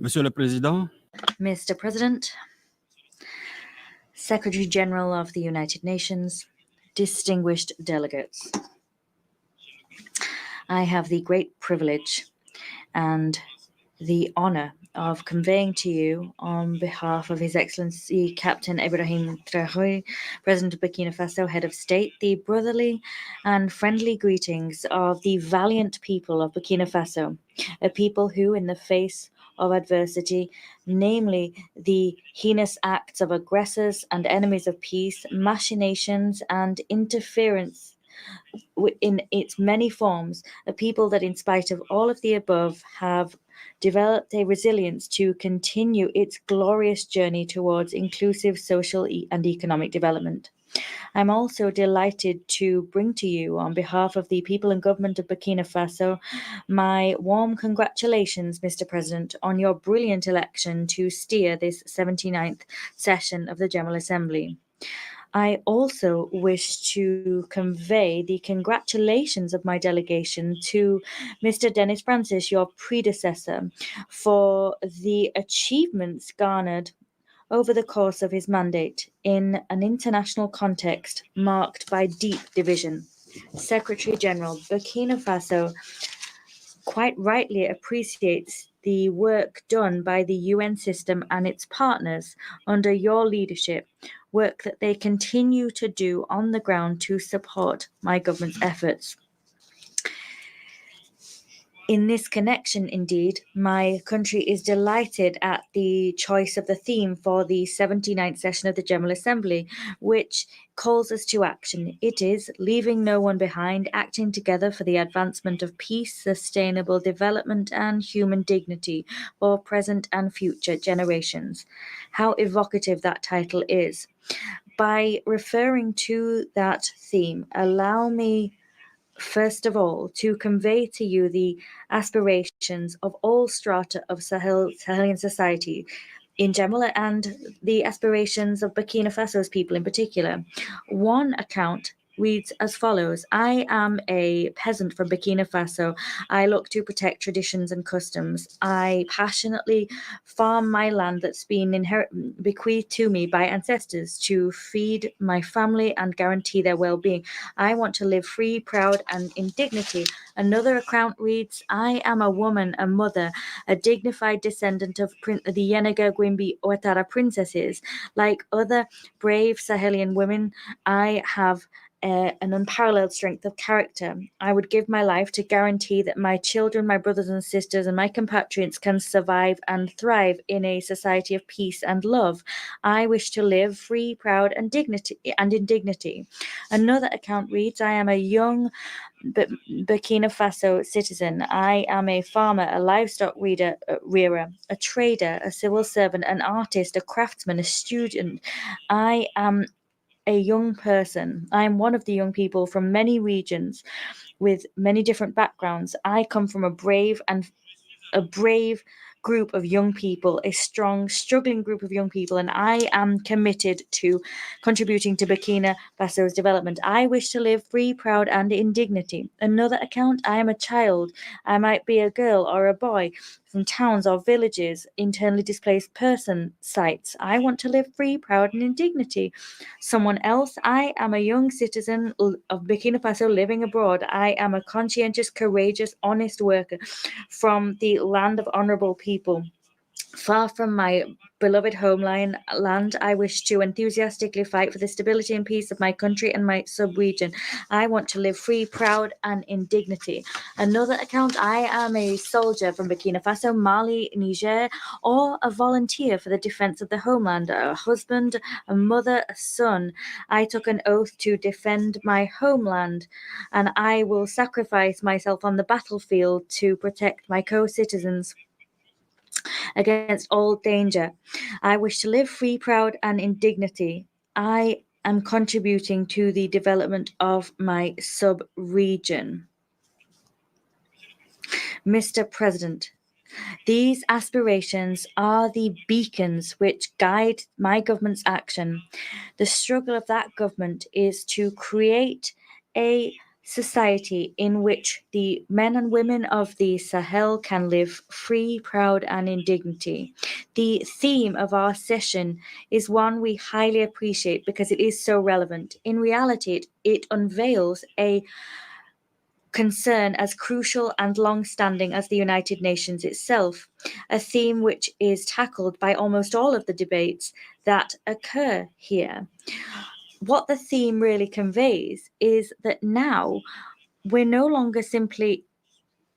Monsieur le Président, Mr. President, Secretary General of the United Nations, distinguished delegates, I have the great privilege and the honor of conveying to you, on behalf of His Excellency Captain Ibrahim Traoré, President of Burkina Faso, Head of State, the brotherly and friendly greetings of the valiant people of Burkina Faso, a people who, in the face of adversity, namely the heinous acts of aggressors and enemies of peace, machinations and interference in its many forms, a people that, in spite of all of the above, have developed a resilience to continue its glorious journey towards inclusive social and economic development. I'm also delighted to bring to you, on behalf of the people and government of Burkina Faso, my warm congratulations, Mr. President, on your brilliant election to steer this 79th session of the General Assembly. I also wish to convey the congratulations of my delegation to Mr. Dennis Francis, your predecessor, for the achievements garnered over the course of his mandate in an international context marked by deep division. Secretary General, Burkina Faso quite rightly appreciates the work done by the UN system and its partners under your leadership, work that they continue to do on the ground to support my government's efforts. In this connection, indeed, my country is delighted at the choice of the theme for the 79th session of the General Assembly, which calls us to action. It is leaving no one behind, acting together for the advancement of peace, sustainable development, and human dignity for present and future generations. How evocative that title is. By referring to that theme, allow me first of all, to convey to you the aspirations of all strata of Sahelian society in general and the aspirations of Burkina Faso's people in particular. One account reads as follows: I am a peasant from Burkina Faso. I look to protect traditions and customs. I passionately farm my land that's been bequeathed to me by ancestors to feed my family and guarantee their well-being. I want to live free, proud, and in dignity. Another account reads: I am a woman, a mother, a dignified descendant of the Yenega Gwimbi Ouattara princesses. Like other brave Sahelian women, I have an unparalleled strength of character. I would give my life to guarantee that my children, my brothers and sisters, and my compatriots can survive and thrive in a society of peace and love. I wish to live free, proud, and in dignity. Another account reads: I am a young Burkina Faso citizen. I am a farmer, a livestock rearer, a trader, a civil servant, an artist, a craftsman, a student. I am a young person. I am one of the young people from many regions with many different backgrounds. I come from a brave group of young people, a strong, struggling group of young people, and I am committed to contributing to Burkina Faso's development. I wish to live free, proud, and in dignity. Another account: I am a child. I might be a girl or a boy from towns or villages, internally displaced person sites. I want to live free, proud, and in dignity. Someone else: I am a young citizen of Burkina Faso living abroad. I am a conscientious, courageous, honest worker from the land of honorable people. Far from my beloved homeland, I wish to enthusiastically fight for the stability and peace of my country and my sub-region. I want to live free, proud, and in dignity. Another account: I am a soldier from Burkina Faso, Mali, Niger, or a volunteer for the defense of the homeland, a husband, a mother, a son. I took an oath to defend my homeland, and I will sacrifice myself on the battlefield to protect my co-citizens against all danger. I wish to live free, proud, and in dignity. I am contributing to the development of my sub-region. Mr. President, these aspirations are the beacons which guide my government's action. The struggle of that government is to create a society in which the men and women of the Sahel can live free, proud, and in dignity. The theme of our session is one we highly appreciate because it is so relevant. In reality, it unveils a concern as crucial and long-standing as the United Nations itself, a theme which is tackled by almost all of the debates that occur here. What the theme really conveys is that now we're no longer simply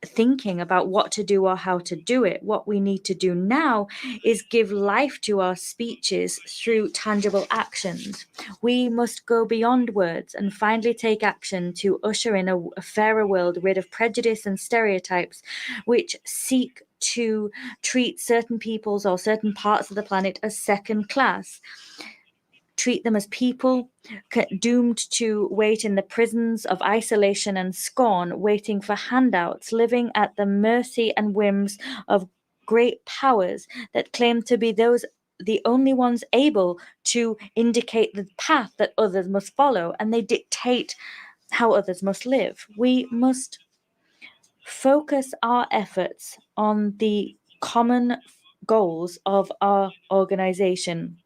thinking about what to do or how to do it. What we need to do now is give life to our speeches through tangible actions. We must go beyond words and finally take action to usher in a fairer world rid of prejudice and stereotypes which seek to treat certain peoples or certain parts of the planet as second class. Treat them as people doomed to wait in the prisons of isolation and scorn, waiting for handouts, living at the mercy and whims of great powers that claim to be the only ones able to indicate the path that others must follow, and they dictate how others must live. We must focus our efforts on the common goals of our organization.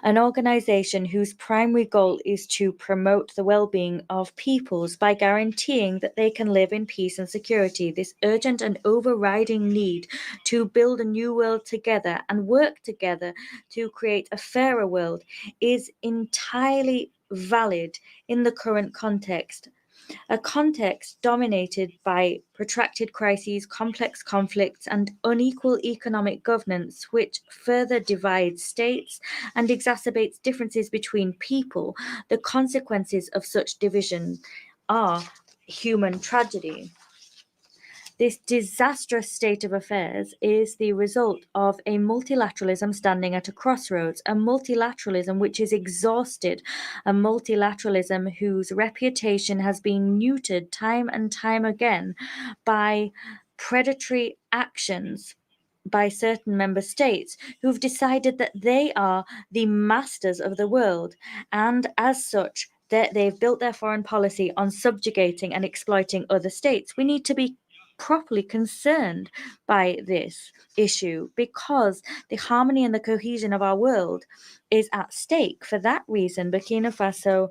An organization whose primary goal is to promote the well-being of peoples by guaranteeing that they can live in peace and security. This urgent and overriding need to build a new world together and work together to create a fairer world is entirely valid in the current context. A context dominated by protracted crises, complex conflicts, and unequal economic governance, which further divides states and exacerbates differences between people. The consequences of such division are human tragedy. This disastrous state of affairs is the result of a multilateralism standing at a crossroads, a multilateralism which is exhausted, a multilateralism whose reputation has been neutered time and time again by predatory actions by certain member states who've decided that they are the masters of the world, and as such, they've built their foreign policy on subjugating and exploiting other states. We need to be properly concerned by this issue because the harmony and the cohesion of our world is at stake. For that reason, Burkina Faso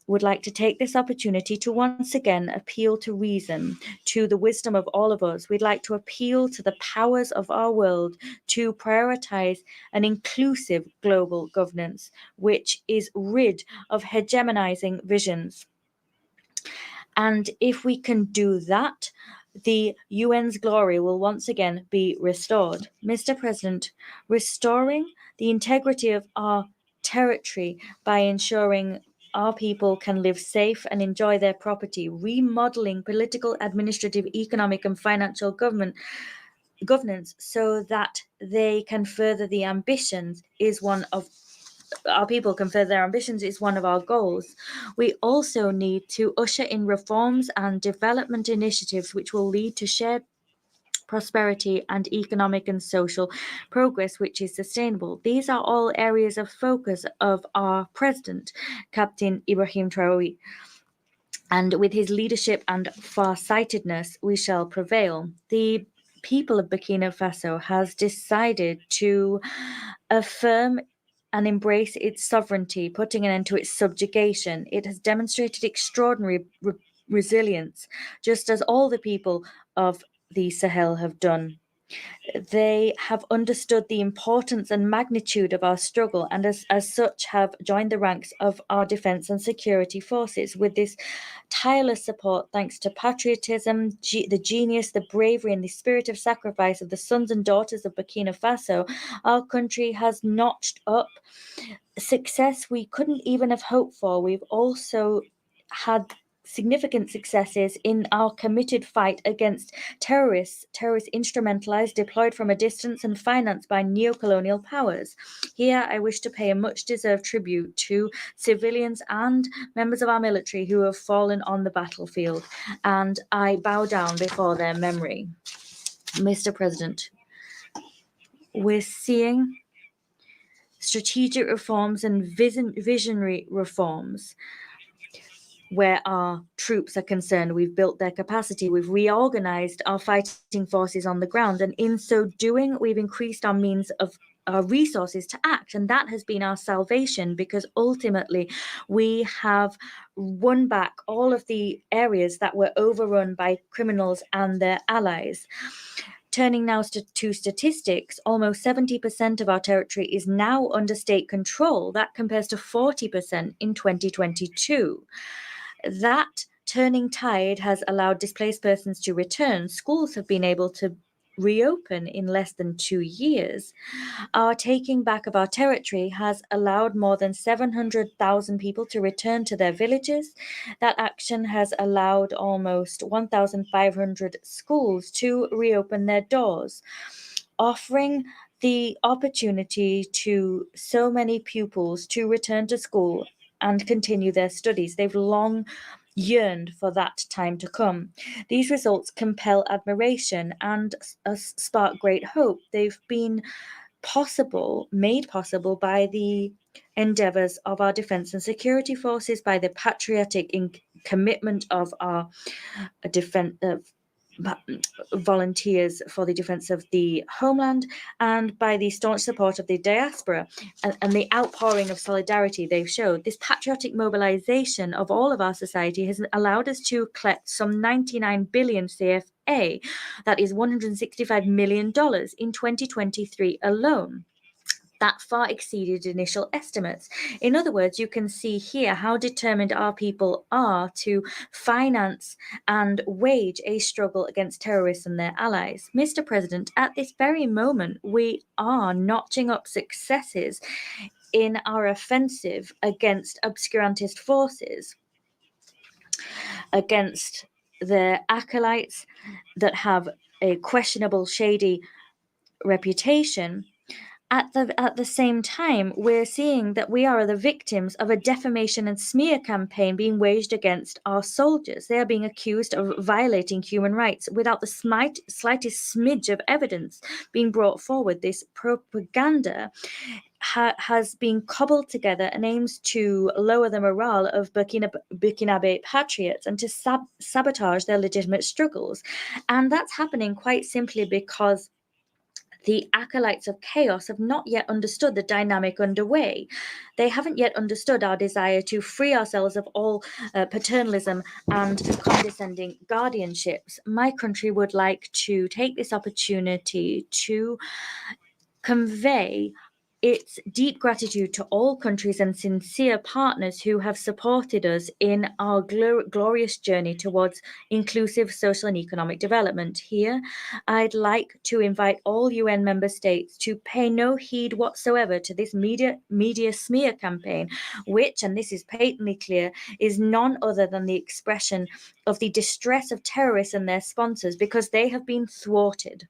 would like to take this opportunity to once again appeal to reason, to the wisdom of all of us. We'd like to appeal to the powers of our world to prioritize an inclusive global governance, which is rid of hegemonizing visions. And if we can do that, the UN's glory will once again be restored. Mr. President, restoring the integrity of our territory by ensuring our people can live safe and enjoy their property, remodeling political, administrative, economic, and financial governance so that they can further the ambitions is one of our people can further their ambitions is one of our goals. We also need to usher in reforms and development initiatives which will lead to shared prosperity and economic and social progress which is sustainable. These are all areas of focus of our president, Captain Ibrahim Traoré. And with his leadership and far-sightedness, we shall prevail. The people of Burkina Faso has decided to affirm and embrace its sovereignty, putting an end to its subjugation. It has demonstrated extraordinary resilience, just as all the people of the Sahel have done. They have understood the importance and magnitude of our struggle and as such have joined the ranks of our defense and security forces. With this tireless support, thanks to patriotism, the genius, the bravery, and the spirit of sacrifice of the sons and daughters of Burkina Faso, our country has notched up success we couldn't even have hoped for. We've also had significant successes in our committed fight against terrorists instrumentalized, deployed from a distance, and financed by neo-colonial powers. Here, I wish to pay a much-deserved tribute to civilians and members of our military who have fallen on the battlefield, and I bow down before their memory. Mr. President, we're seeing strategic reforms and visionary reforms where our troops are concerned. We've built their capacity, we've reorganized our fighting forces on the ground, and in so doing, we've increased our means of our resources to act, and that has been our salvation, because ultimately we have won back all of the areas that were overrun by criminals and their allies. Turning now to statistics, almost 70% of our territory is now under state control. That compares to 40% in 2022. That turning tide has allowed displaced persons to return. Schools have been able to reopen in less than 2 years. Our taking back of our territory has allowed more than 700,000 people to return to their villages. That action has allowed almost 1,500 schools to reopen their doors, offering the opportunity to so many pupils to return to school and continue their studies. They've long yearned for that time to come. These results compel admiration and spark great hope. They've been made possible by the endeavors of our defense and security forces, by the patriotic commitment of our defense volunteers for the defense of the homeland, and by the staunch support of the diaspora and the outpouring of solidarity they've showed. This patriotic mobilization of all of our society has allowed us to collect some 99 billion CFA, that is $165 million, in 2023 alone. That far exceeded initial estimates. In other words, you can see here how determined our people are to finance and wage a struggle against terrorists and their allies. Mr. President, at this very moment, we are notching up successes in our offensive against obscurantist forces, against their acolytes that have a questionable, shady reputation. At the same time, we're seeing that we are the victims of a defamation and smear campaign being waged against our soldiers. They are being accused of violating human rights without the slightest smidge of evidence being brought forward. This propaganda has been cobbled together and aims to lower the morale of Burkinabe patriots and to sabotage their legitimate struggles. And that's happening quite simply because the acolytes of chaos have not yet understood the dynamic underway. They haven't yet understood our desire to free ourselves of all paternalism and condescending guardianships. My country would like to take this opportunity to convey its deep gratitude to all countries and sincere partners who have supported us in our glorious journey towards inclusive social and economic development. Here, I'd like to invite all UN member states to pay no heed whatsoever to this media smear campaign, which, and this is patently clear, is none other than the expression of the distress of terrorists and their sponsors, because they have been thwarted.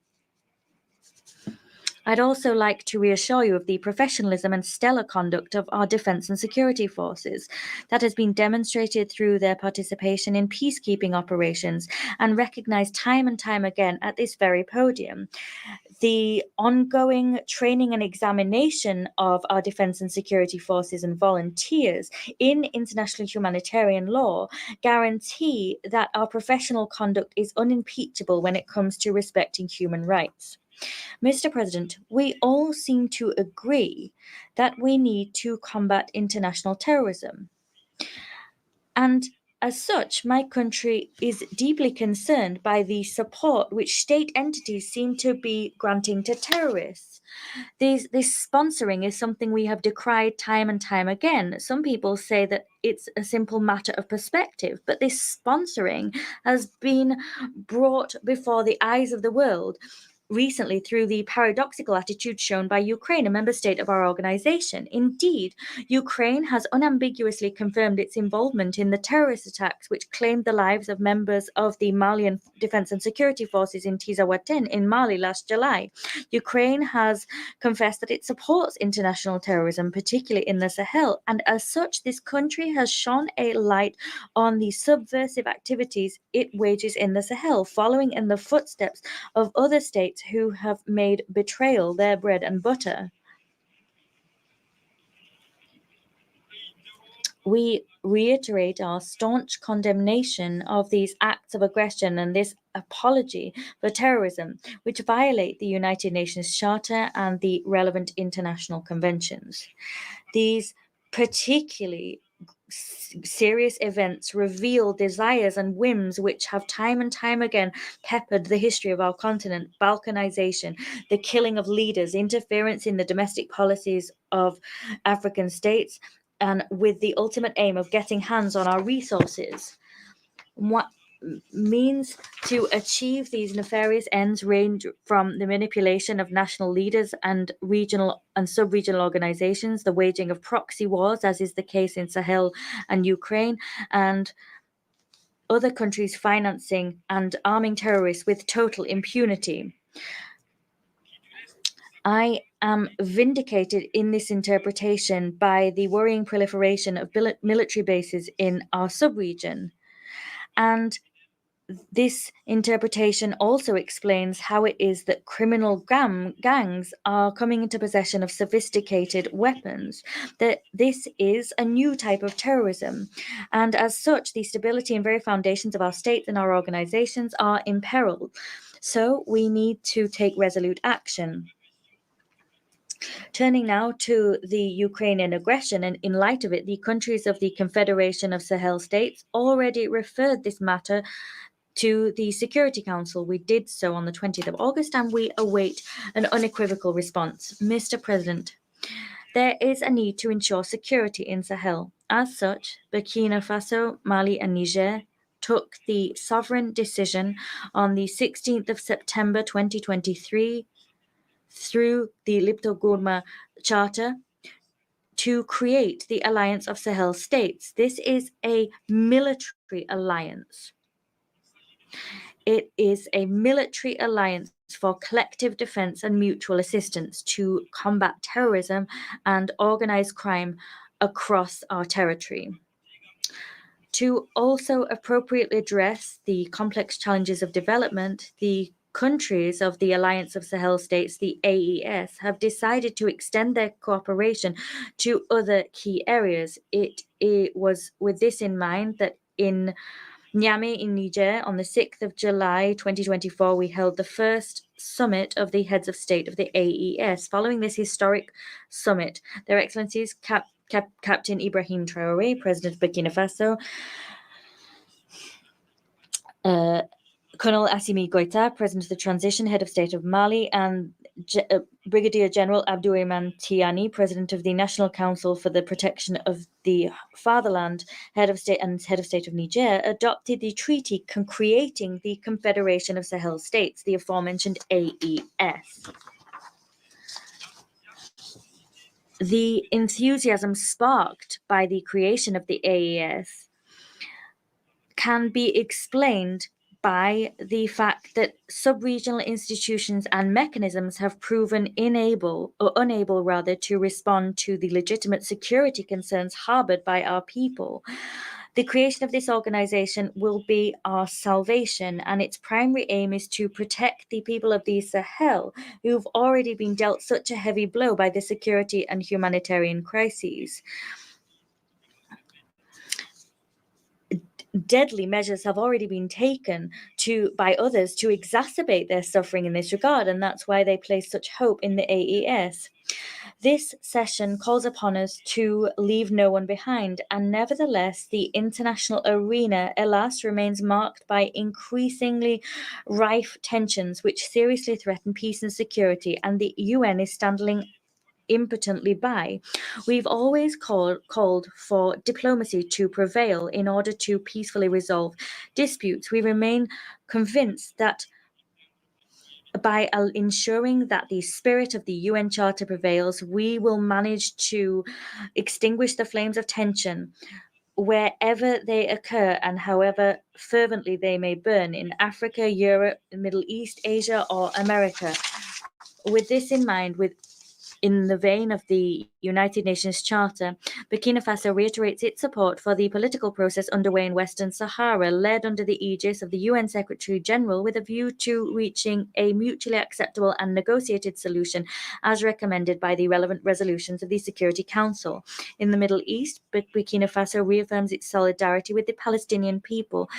I'd also like to reassure you of the professionalism and stellar conduct of our defense and security forces that has been demonstrated through their participation in peacekeeping operations and recognized time and time again at this very podium. The ongoing training and examination of our defense and security forces and volunteers in international humanitarian law guarantee that our professional conduct is unimpeachable when it comes to respecting human rights. Mr. President, we all seem to agree that we need to combat international terrorism. And as such, my country is deeply concerned by the support which state entities seem to be granting to terrorists. This sponsoring is something we have decried time and time again. Some people say that it's a simple matter of perspective, but this sponsoring has been brought before the eyes of the world recently through the paradoxical attitude shown by Ukraine, a member state of our organization. Indeed, Ukraine has unambiguously confirmed its involvement in the terrorist attacks which claimed the lives of members of the Malian Defense and Security Forces in Tizawaten in Mali last July. Ukraine has confessed that it supports international terrorism, particularly in the Sahel, and as such, this country has shone a light on the subversive activities it wages in the Sahel, following in the footsteps of other states who have made betrayal their bread and butter. We reiterate our staunch condemnation of these acts of aggression and this apology for terrorism, which violate the United Nations Charter and the relevant international conventions. These particularly serious events reveal desires and whims which have time and time again peppered the history of our continent: balkanization, the killing of leaders, interference in the domestic policies of African states, and with the ultimate aim of getting hands on our resources. What means to achieve these nefarious ends range from the manipulation of national leaders and regional and sub-regional organizations, the waging of proxy wars, as is the case in Sahel and Ukraine, and other countries financing and arming terrorists with total impunity. I am vindicated in this interpretation by the worrying proliferation of military bases in our sub-region. And this interpretation also explains how it is that criminal gangs are coming into possession of sophisticated weapons, that this is a new type of terrorism. And as such, the stability and very foundations of our states and our organizations are imperiled. So we need to take resolute action. Turning now to the Ukrainian aggression, and in light of it, the countries of the Confederation of Sahel States already referred this matter to the Security Council. We did so on the 20th of August, and we await an unequivocal response. Mr. President, there is a need to ensure security in Sahel. As such, Burkina Faso, Mali, and Niger took the sovereign decision on the 16th of September 2023 through the Lipto-Gourma Charter to create the Alliance of Sahel States. This is a military alliance. It is a military alliance for collective defense and mutual assistance to combat terrorism and organized crime across our territory. To also appropriately address the complex challenges of development, the countries of the Alliance of Sahel States, the AES, have decided to extend their cooperation to other key areas. It was with this in mind that in Niamey in Niger, on the 6th of July 2024, we held the first summit of the heads of state of the AES. Following this historic summit, Their Excellencies Captain Ibrahim Traoré, President of Burkina Faso, Colonel Assimi Goïta, President of the Transition, Head of State of Mali, and Brigadier General Abdourahmane Tiani, President of the National Council for the Protection of the Fatherland, Head of State of Niger, adopted the treaty creating the Confederation of Sahel States, the aforementioned AES. The enthusiasm sparked by the creation of the AES can be explained by the fact that sub-regional institutions and mechanisms have proven unable to respond to the legitimate security concerns harbored by our people. The creation of this organization will be our salvation, and its primary aim is to protect the people of the Sahel, who've already been dealt such a heavy blow by the security and humanitarian crises. Deadly measures have already been taken by others to exacerbate their suffering in this regard, and that's why they place such hope in the AES. This session calls upon us to leave no one behind, and nevertheless, the international arena, alas, remains marked by increasingly rife tensions which seriously threaten peace and security, and the UN is standing impotently by. We've always called for diplomacy to prevail in order to peacefully resolve disputes. We remain convinced that by ensuring that the spirit of the UN Charter prevails, we will manage to extinguish the flames of tension wherever they occur and however fervently they may burn in Africa, Europe, the Middle East, Asia, or America. With this in mind, with In the vein of the United Nations Charter, Burkina Faso reiterates its support for the political process underway in Western Sahara, led under the aegis of the UN Secretary-General, with a view to reaching a mutually acceptable and negotiated solution as recommended by the relevant resolutions of the Security Council. In the Middle East, Burkina Faso reaffirms its solidarity with the Palestinian people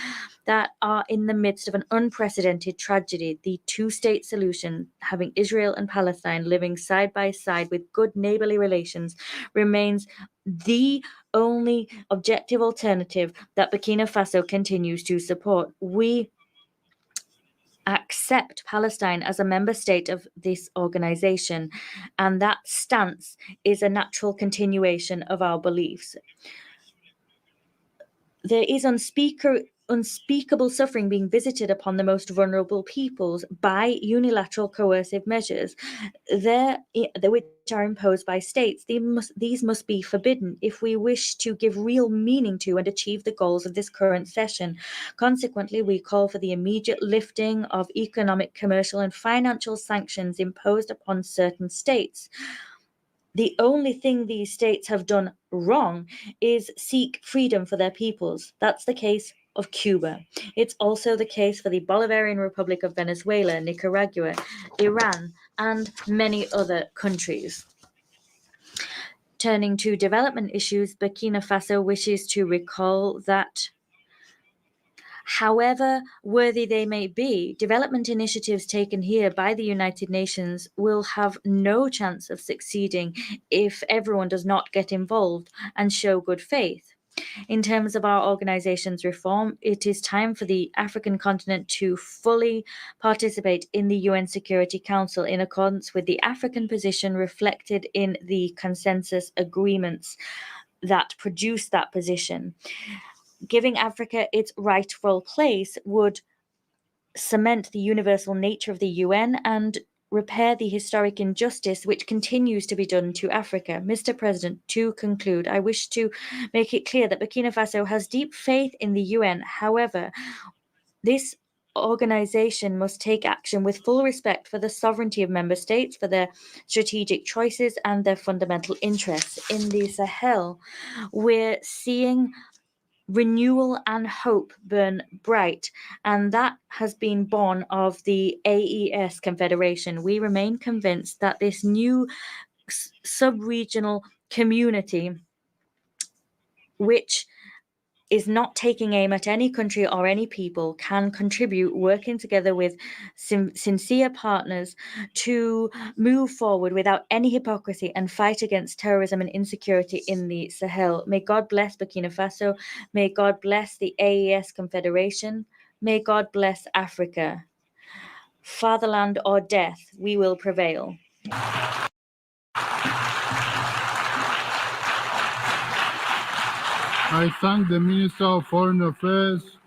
that are in the midst of an unprecedented tragedy. The two-state solution, having Israel and Palestine living side by side with good neighborly relations, remains the only objective alternative that Burkina Faso continues to support. We accept Palestine as a member state of this organization, and that stance is a natural continuation of our beliefs. There is unspeakable suffering being visited upon the most vulnerable peoples by unilateral coercive measures which are imposed by states. These must be forbidden if we wish to give real meaning to and achieve the goals of this current session. Consequently, we call for the immediate lifting of economic, commercial, and financial sanctions imposed upon certain states. The only thing these states have done wrong is seek freedom for their peoples. That's the case of Cuba. It's also the case for the Bolivarian Republic of Venezuela, Nicaragua, Iran, and many other countries. Turning to development issues, Burkina Faso wishes to recall that however worthy they may be, development initiatives taken here by the United Nations will have no chance of succeeding if everyone does not get involved and show good faith. In terms of our organization's reform, it is time for the African continent to fully participate in the UN Security Council in accordance with the African position reflected in the consensus agreements that produce that position. Giving Africa its rightful place would cement the universal nature of the UN and repair the historic injustice which continues to be done to Africa. Mr. President, to conclude, I wish to make it clear that Burkina Faso has deep faith in the UN. However, this organization must take action with full respect for the sovereignty of member states, for their strategic choices and their fundamental interests. In the Sahel, we're seeing renewal and hope burn bright, and that has been born of the AES Confederation. We remain convinced that this new sub-regional community, which is not taking aim at any country or any people, can contribute, working together with sincere partners to move forward without any hypocrisy and fight against terrorism and insecurity in the Sahel. May God bless Burkina Faso. May God bless the AES Confederation. May God bless Africa. Fatherland or death, we will prevail. I thank the Minister of Foreign Affairs